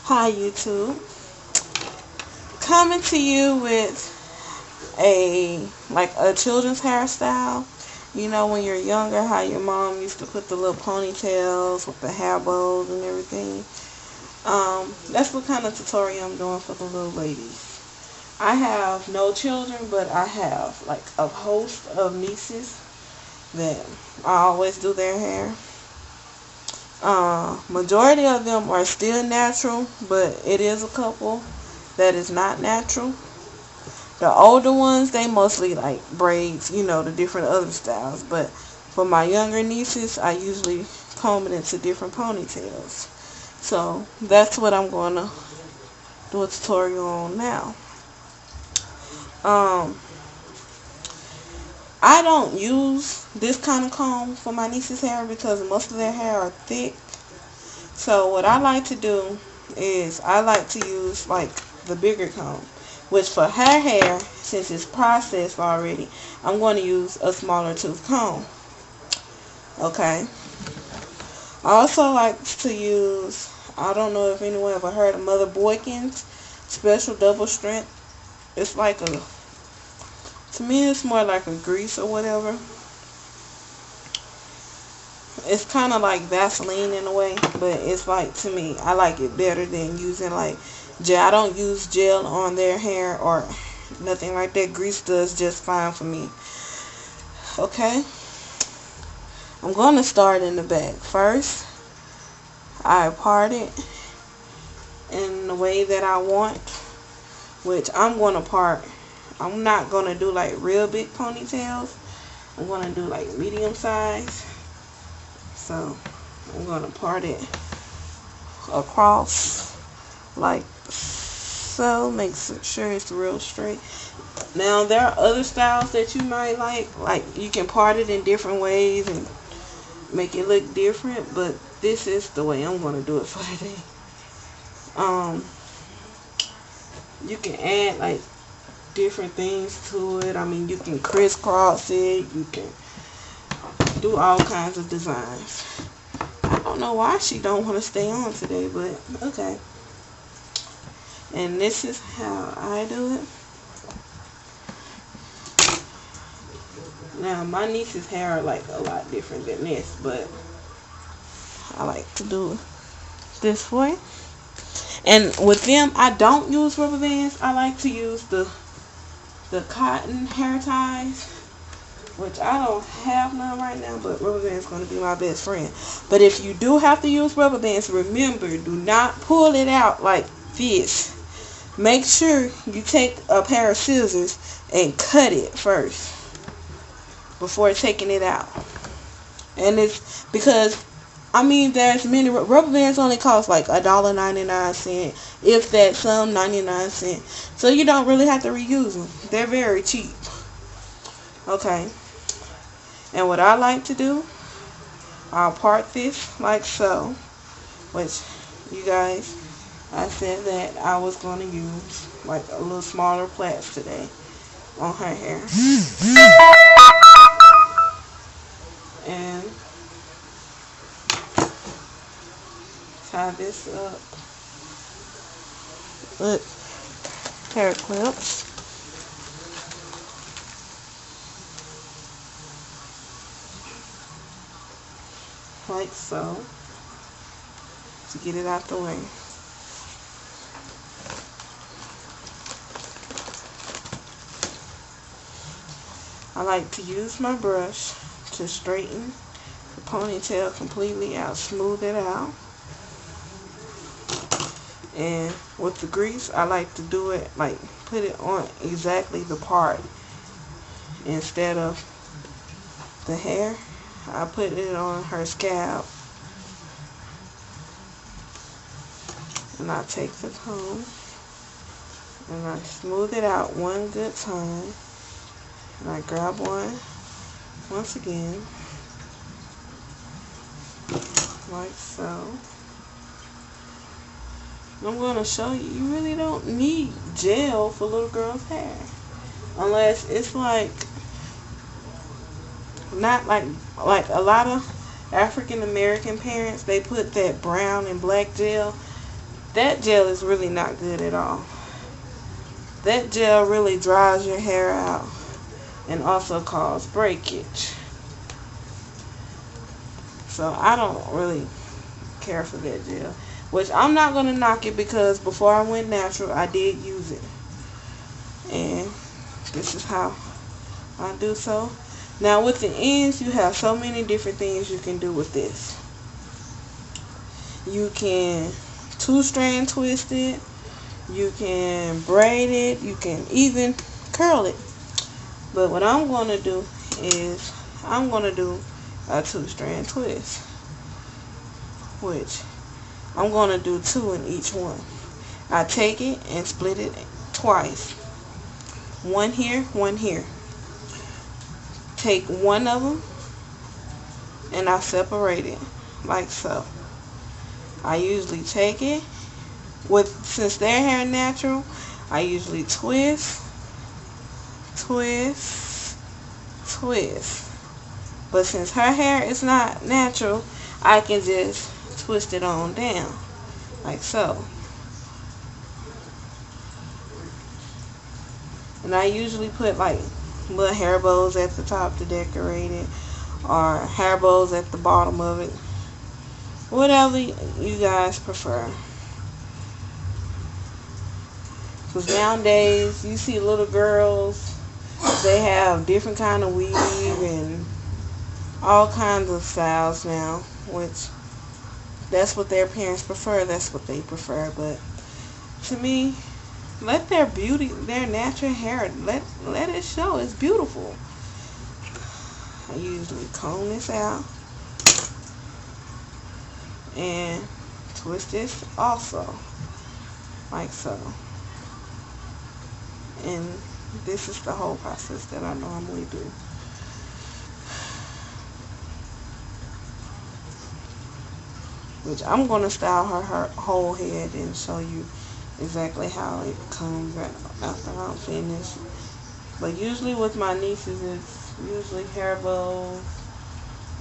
Hi YouTube. Coming to you with a children's hairstyle. You know when you're younger how your mom used to put the little ponytails with the hair bows and everything. That's what kind of tutorial I'm doing for the little ladies. I have no children, but I have like a host of nieces that I always do their hair. Majority of them are still natural, but it is a couple that is not natural. The older ones, they mostly like braids, the different other styles. But for my younger nieces, I usually comb it into different ponytails. So that's what I'm going to do a tutorial on now. Um, I don't use this kind of comb for my niece's hair because most of their hair are thick. So what I like to do is I like to use like the bigger comb, which for her hair, since it's processed already, I'm going to use a smaller tooth comb. Okay. I also like to use, I don't know if anyone ever heard of Mother Boykins Special Double Strength. It's like to me it's more like a grease or whatever. It's kind of like Vaseline in a way, but it's like, to me, I like it better than using like gel. I don't use gel on their hair or nothing like that. Grease does just fine for me. Okay, I'm going to start in the back. First, I part it in the way that I want, which I'm going to part. I'm not going to do like real big ponytails. I'm going to do like medium size. So I'm going to part it across like so. Make sure it's real straight. Now there are other styles that you might like you can part it in different ways and make it look different, but this is the way I'm going to do it for today. You can add like different things to it. I mean, you can crisscross it, you can do all kinds of designs. I don't know why she don't want to stay on today, but okay. And this is how I do it. Now my niece's hair are like a lot different than this, but I like to do it this way. And with them, I don't use rubber bands. I like to use the cotton hair ties, which I don't have none right now, but rubber bands going to be my best friend. But if you do have to use rubber bands, remember, do not pull it out like this. Make sure you take a pair of scissors and cut it first before taking it out. And it's because, I mean, there's many rubber bands only cost like $1.99, if that, some 99 cents. So you don't really have to reuse them. They're very cheap. Okay. And what I like to do, I'll part this like so, which you guys, I said that I was going to use like a little smaller plaits today on her hair. And tie this up with hair clips. Like so, to get it out the way. I like to use my brush to straighten the ponytail completely out, smooth it out. And with the grease, I like to do it like put it on exactly the part instead of the hair. I put it on her scalp, and I take the comb and I smooth it out one good time, and I grab one once again like so. I'm going to show you, you really don't need gel for little girls' hair unless it's like not like a lot of African American parents, they put that brown and black gel. that gel is really not good at all. That gel really dries your hair out and also cause breakage. So I don't really care for that gel. Which I'm not going to knock it, because before I went natural, I did use it. And this is how I do so. Now with the ends, you have so many different things you can do with this. You can 2-strand twist it. You can braid it. You can even curl it. But what I'm going to do is I'm going to do a 2-strand twist, which I'm going to do 2 in each one. I take it and split it twice. One here, one here. Take one of them and I separate it like so. I usually take it since their hair natural, I usually twist, twist, twist. But since her hair is not natural, I can just twist it on down like so. And I usually put like little hair bows at the top to decorate it, or hair bows at the bottom of it, whatever you guys prefer. Because nowadays you see little girls, they have different kind of weave and all kinds of styles now, which that's what their parents prefer, that's what they prefer. But to me, let their beauty, their natural hair, let it show. It's beautiful. I usually comb this out and twist this also like so. And this is the whole process that I normally do. Which I'm going to style her whole head and show you exactly how it comes out after I'm finished. But usually with my nieces, it's usually hair bows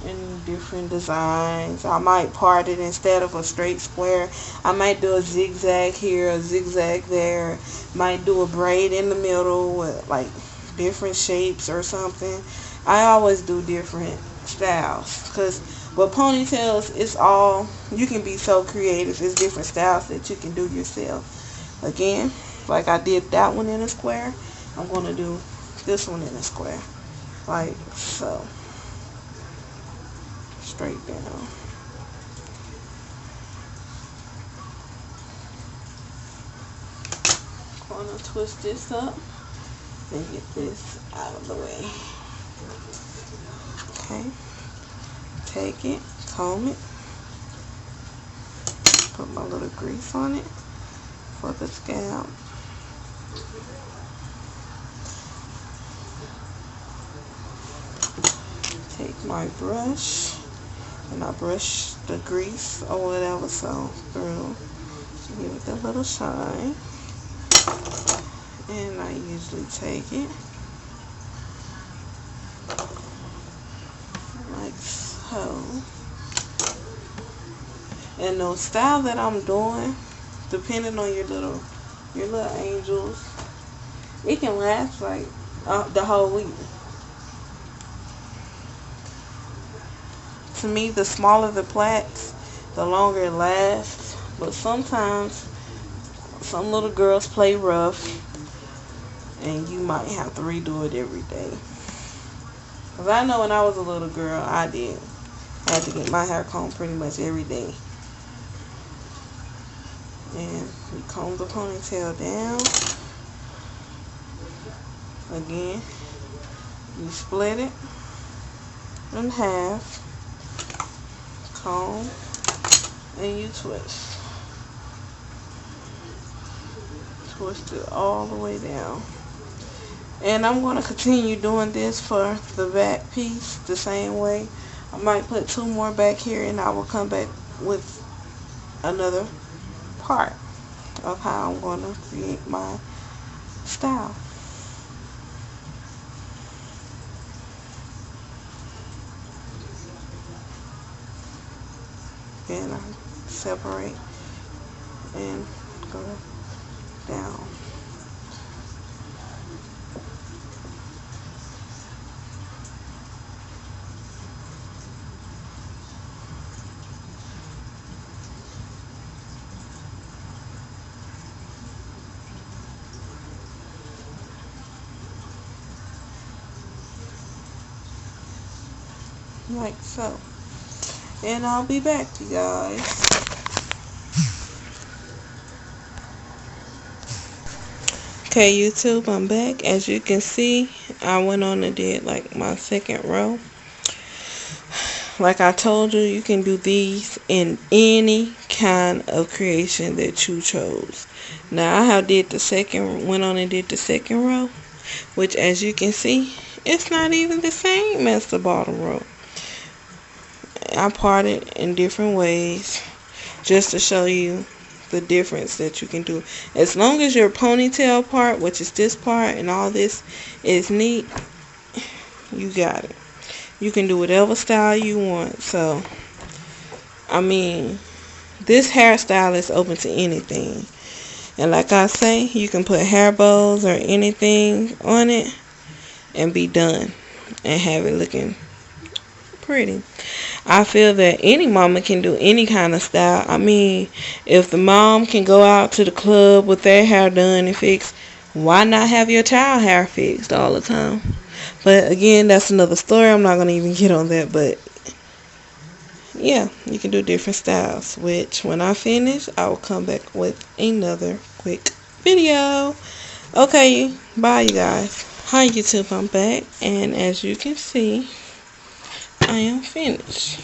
and different designs. I might part it instead of a straight square. I might do a zigzag here, a zigzag there. Might do a braid in the middle with like different shapes or something. I always do different styles, because with ponytails, it's all, you can be so creative. It's different styles that you can do yourself. Again, like I did that one in a square, I'm going to do this one in a square like so, straight down. I'm going to twist this up and get this out of the way. Okay, take it, comb it, put my little grease on it for the scalp. Take my brush and I brush the grease or whatever so through. Give it a little shine. And I usually take it like so. And the style that I'm doing, depending on your little angels, it can last like the whole week. To me, the smaller the plaits, the longer it lasts. But sometimes some little girls play rough and you might have to redo it every day. Because I know when I was a little girl, I had to get my hair combed pretty much every day. And you comb the ponytail down. Again, you split it in half, comb, and you twist. Twist it all the way down. And I'm going to continue doing this for the back piece the same way. I might put 2 more back here and I will come back with another part of how I'm going to create my style. And I separate and go down. Like so. And I'll be back, you guys. Okay, YouTube, I'm back. As you can see, I went on and did like my second row. Like I told you, you can do these in any kind of creation that you chose. Now I have went on and did the second row, which as you can see, it's not even the same as the bottom row. I parted in different ways just to show you the difference that you can do. As long as your ponytail part, which is this part, and all this is neat, you got it. You can do whatever style you want. So, I mean, this hairstyle is open to anything. And like I say, you can put hair bows or anything on it and be done and have it looking pretty. I feel that any mama can do any kind of style. I mean, if the mom can go out to the club with their hair done and fixed, why not have your child hair fixed all the time? But again, that's another story. I'm not going to even get on that. But yeah, you can do different styles. Which when I finish, I will come back with another quick video. Okay, bye you guys. Hi YouTube, I'm back. And as you can see, I am finished.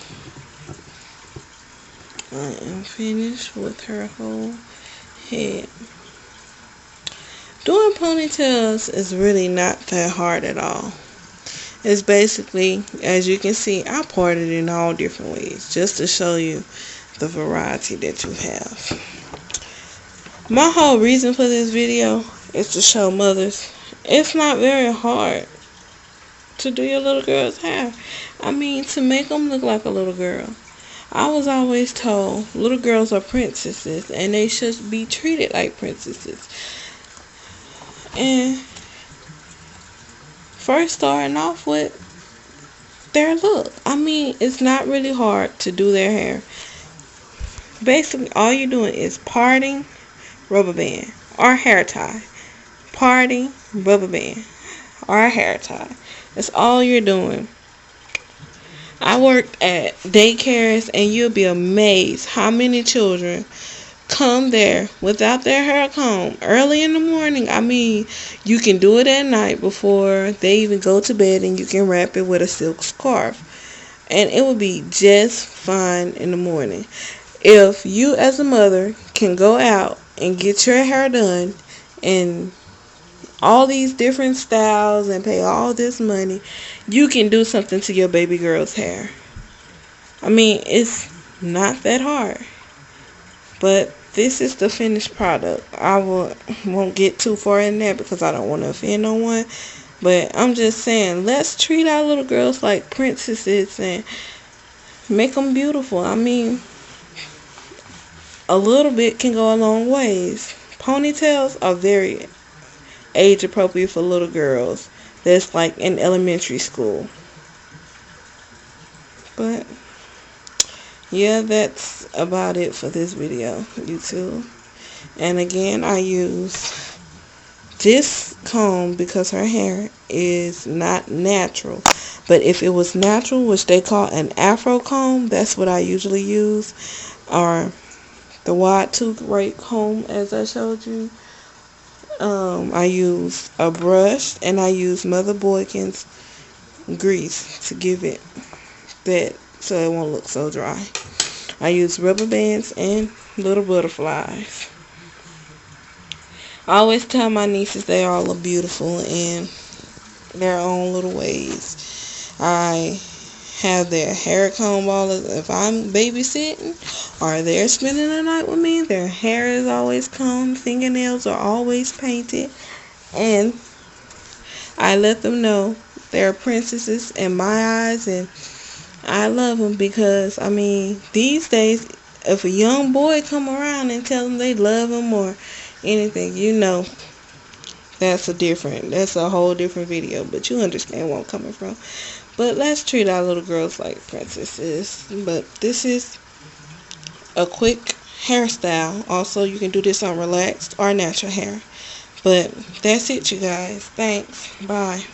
I am finished with her whole head. Doing ponytails is really not that hard at all. It's basically, as you can see, I parted in all different ways just to show you the variety that you have. My whole reason for this video is to show mothers it's not very hard to do your little girl's hair. I mean, to make them look like a little girl. I was always told little girls are princesses and they should be treated like princesses. And first starting off with their look. I mean, it's not really hard to do their hair. Basically, all you're doing is parting, rubber band, or hair tie. Parting, rubber band, or hair tie. That's all you're doing. I worked at daycares, and you'll be amazed how many children come there without their hair combed early in the morning. I mean, you can do it at night before they even go to bed, and you can wrap it with a silk scarf, and it will be just fine in the morning. If you as a mother can go out and get your hair done and all these different styles and pay all this money, you can do something to your baby girl's hair. I mean, it's not that hard. But this is the finished product. I won't get too far in there because I don't want to offend no one. But I'm just saying, let's treat our little girls like princesses and make them beautiful. I mean, a little bit can go a long ways. Ponytails are very age appropriate for little girls that's like in elementary school. But yeah, that's about it for this video, YouTube. And again, I use this comb because her hair is not natural. But if it was natural, which they call an afro comb, that's what I usually use. Or the wide tooth right comb, as I showed you. I use a brush, and I use Mother Boykin's grease to give it that so it won't look so dry. I use rubber bands and little butterflies. I always tell my nieces they all look beautiful in their own little ways. I have their hair combed if I'm babysitting or they're spending the night with me. Their hair is always combed, fingernails are always painted, and I let them know they're princesses in my eyes, and I love them because, I mean, these days if a young boy come around and tell them they love him or anything, you know, that's a whole different video. But you understand where I'm coming from. But let's treat our little girls like princesses. But this is a quick hairstyle. Also, you can do this on relaxed or natural hair. But that's it, you guys. Thanks. Bye.